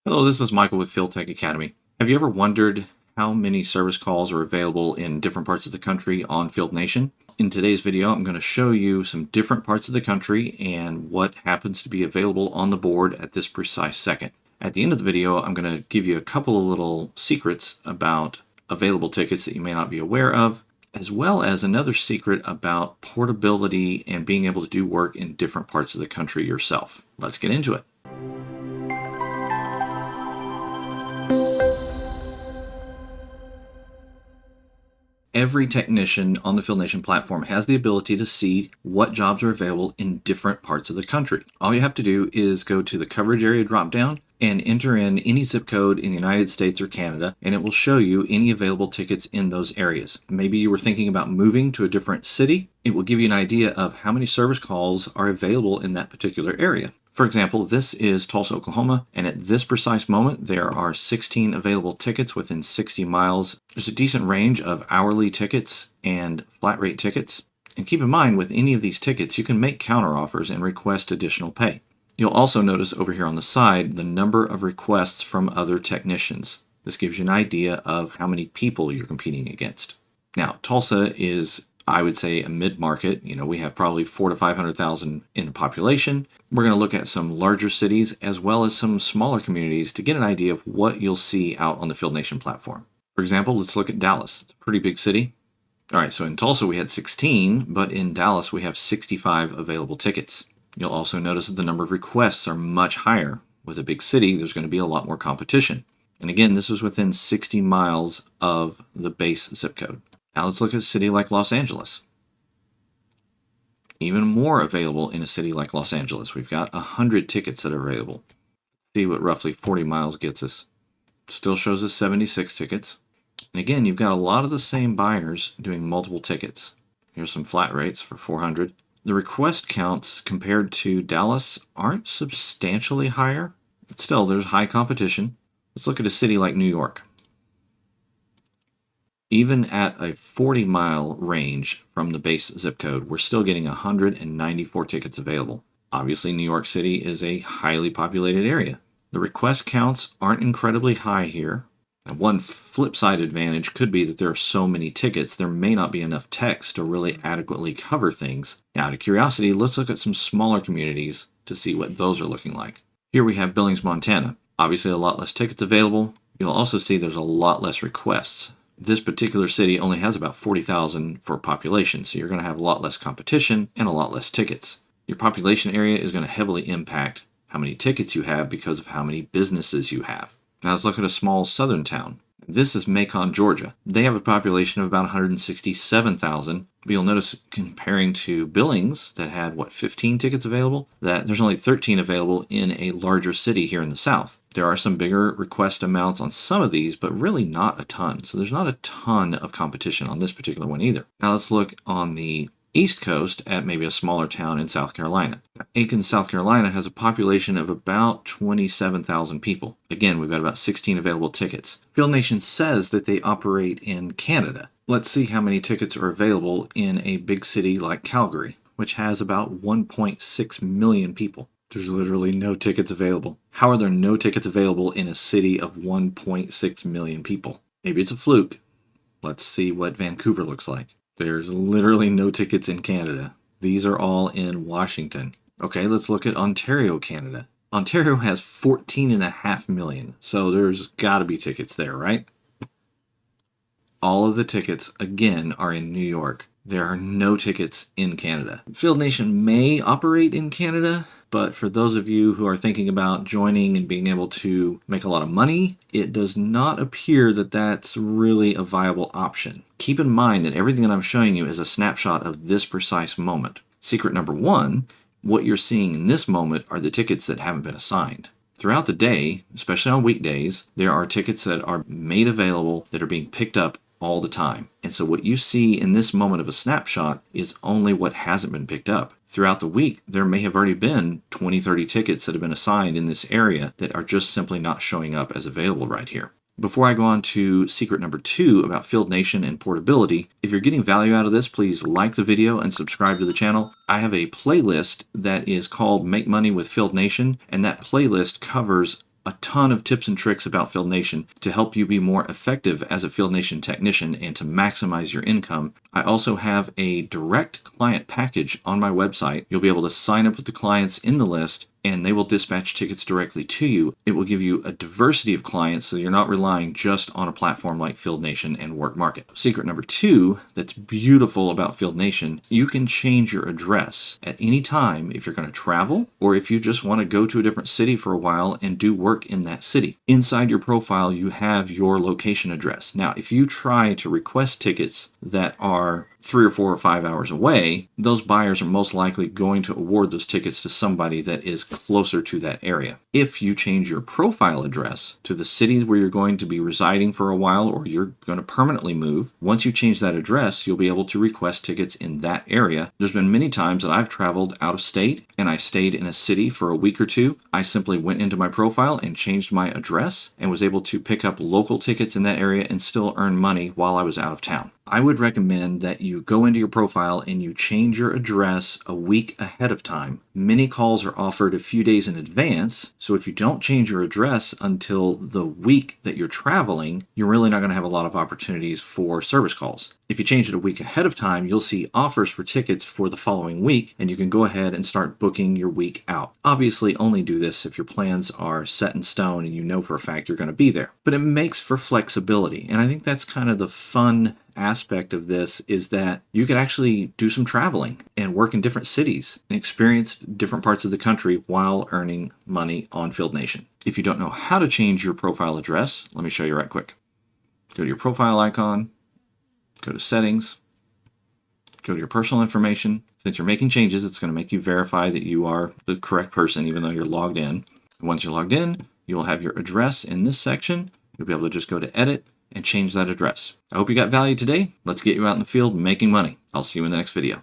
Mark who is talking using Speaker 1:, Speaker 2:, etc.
Speaker 1: Hello, this is Michael with Field Tech Academy. Have you ever wondered how many service calls are available in different parts of the country on Field Nation? In today's video, I'm going to show you some different parts of the country and what happens to be available on the board at this precise second. At the end of the video, I'm going to give you a couple of little secrets about available tickets that you may not be aware of, as well as another secret about portability and being able to do work in different parts of the country yourself. Let's get into it. Every technician on the Field Nation platform has the ability to see what jobs are available in different parts of the country. All you have to do is go to the coverage area dropdown and enter in any zip code in the United States or Canada, and it will show you any available tickets in those areas. Maybe you were thinking about moving to a different city. It will give you an idea of how many service calls are available in that particular area. For example, this is Tulsa, Oklahoma, and at this precise moment, there are 16 available tickets within 60 miles. There's a decent range of hourly tickets and flat rate tickets. And keep in mind, with any of these tickets, you can make counteroffers and request additional pay. You'll also notice over here on the side the number of requests from other technicians. This gives you an idea of how many people you're competing against. Now, Tulsa is, I would say, a mid-market. We have probably 400,000 to 500,000 in the population. We're going to look at some larger cities as well as some smaller communities to get an idea of what you'll see out on the Field Nation platform. For example, let's look at Dallas. It's a pretty big city. All right, so in Tulsa we had 16, but in Dallas we have 65 available tickets. You'll also notice that the number of requests are much higher. With a big city, there's going to be a lot more competition. And again, this is within 60 miles of the base zip code. Now let's look at a city like Los Angeles. Even more available in a city like Los Angeles. We've got 100 tickets that are available. See what roughly 40 miles gets us. Still shows us 76 tickets. And again, you've got a lot of the same buyers doing multiple tickets. Here's some flat rates for 400. The request counts compared to Dallas aren't substantially higher, but still there's high competition. Let's look at a city like New York. Even at a 40-mile range from the base zip code, we're still getting 194 tickets available. Obviously, New York City is a highly populated area. The request counts aren't incredibly high here. And one flip side advantage could be that there are so many tickets, there may not be enough text to really adequately cover things. Now, out of curiosity, let's look at some smaller communities to see what those are looking like. Here we have Billings, Montana. Obviously, a lot less tickets available. You'll also see there's a lot less requests. This particular city only has about 40,000 for population, so you're going to have a lot less competition and a lot less tickets. Your population area is going to heavily impact how many tickets you have because of how many businesses you have. Now let's look at a small southern town. This is Macon, Georgia. They have a population of about 167,000. But you'll notice comparing to Billings that had, 15 tickets available, that there's only 13 available in a larger city here in the south. There are some bigger request amounts on some of these, but really not a ton. So there's not a ton of competition on this particular one either. Now let's look on the East Coast at maybe a smaller town in South Carolina. Aiken, South Carolina has a population of about 27,000 people. Again, we've got about 16 available tickets. Field Nation says that they operate in Canada. Let's see how many tickets are available in a big city like Calgary, which has about 1.6 million people. There's literally no tickets available. How are there no tickets available in a city of 1.6 million people? Maybe it's a fluke. Let's see what Vancouver looks like. There's literally no tickets in Canada. These are all in Washington. Okay, let's look at Ontario, Canada. Ontario has 14.5 million, so there's got to be tickets there, right? All of the tickets, again, are in New York. There are no tickets in Canada. Field Nation may operate in Canada, but for those of you who are thinking about joining and being able to make a lot of money, it does not appear that that's really a viable option. Keep in mind that everything that I'm showing you is a snapshot of this precise moment. Secret number one, what you're seeing in this moment are the tickets that haven't been assigned. Throughout the day, especially on weekdays, there are tickets that are made available that are being picked up all the time. And so what you see in this moment of a snapshot is only what hasn't been picked up. Throughout the week, there may have already been 20, 30 tickets that have been assigned in this area that are just simply not showing up as available right here. Before I go on to secret number 2 about Field Nation and portability, if you're getting value out of this, please like the video and subscribe to the channel. I have a playlist that is called Make Money with Field Nation, and that playlist covers a ton of tips and tricks about Field Nation to help you be more effective as a Field Nation technician and to maximize your income. I also have a direct client package on my website. You'll be able to sign up with the clients in the list and they will dispatch tickets directly to you. It will give you a diversity of clients so you're not relying just on a platform like Field Nation and Work Market. Secret number 2 that's beautiful about Field Nation, you can change your address at any time if you're going to travel or if you just want to go to a different city for a while and do work in that city. Inside your profile, you have your location address. Now, if you try to request tickets that are 3 or 4 or 5 hours away, those buyers are most likely going to award those tickets to somebody that is closer to that area. If you change your profile address to the city where you're going to be residing for a while or you're going to permanently move, once you change that address, you'll be able to request tickets in that area. There's been many times that I've traveled out of state and I stayed in a city for a week or two. I simply went into my profile and changed my address and was able to pick up local tickets in that area and still earn money while I was out of town. I would recommend that you go into your profile and you change your address a week ahead of time. Many calls are offered a few days in advance, so if you don't change your address until the week that you're traveling, you're really not going to have a lot of opportunities for service calls. If you change it a week ahead of time, you'll see offers for tickets for the following week, and you can go ahead and start booking your week out. Obviously, only do this if your plans are set in stone and you know for a fact you're going to be there. But it makes for flexibility, and I think that's kind of the fun aspect of this is that you could actually do some traveling and work in different cities and experience different parts of the country while earning money on Field Nation. If you don't know how to change your profile address, let me show you right quick. Go to your profile icon, go to settings, go to your personal information. Since you're making changes, it's going to make you verify that you are the correct person even though you're logged in. Once you're logged in, you will have your address in this section. You'll be able to just go to edit and change that address. I hope you got value today. Let's get you out in the field making money. I'll see you in the next video.